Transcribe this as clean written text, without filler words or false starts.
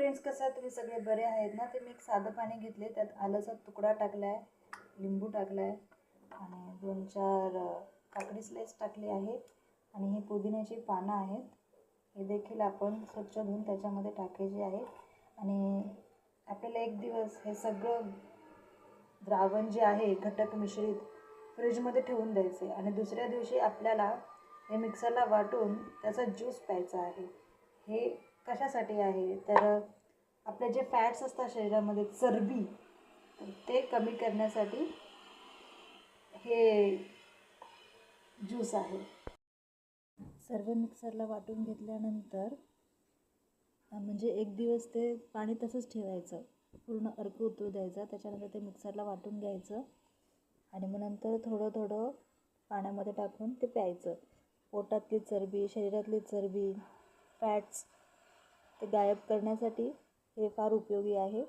Friends, कसं आहे तुम्ही सगळे बरे आहेत ना? ते मी एक साधं पाणी घेतले, त्यात आल्याचा तुकडा टाकला आहे, लिंबू टाकला आहे आणि 2-4 काकडी स्लाइस टाकली आहे आणि ही पुदिन्याची पानं आहेत. हे देखील आपण स्वच्छ धुवून त्याच्यामध्ये टाकायचे आहे आणि आपल्याला 1 दिवस हे सगळं द्रावण जे आहे घटक मिश्रित फ्रीजमध्ये ठेवून द्यायचे आणि दुसऱ्या दिवशी आपल्याला हे मिक्सरला वाटून त्याचा ज्यूस प्यायचा आहे. हे कशासाठी आहे तर आपले जे फॅट्स असतात शरीरामध्ये, चरबी, ते कमी करण्यासाठी हे ज्यूस आहे. सर्व मिक्सरला वाटून घेतल्यानंतर म्हणजे 1 दिवस ते पाणी तसंच ठेवायचं, पूर्ण अर्क उतरू द्यायचा. त्याच्यानंतर ते मिक्सरला वाटून घ्यायचं आणि मग नंतर थोडं थोडं पाण्यामध्ये टाकून ते प्यायचं. पोटातली चरबी, शरीरातली चरबी, फॅट्स ते गायब करण्यासाठी हे फार उपयोगी आहे.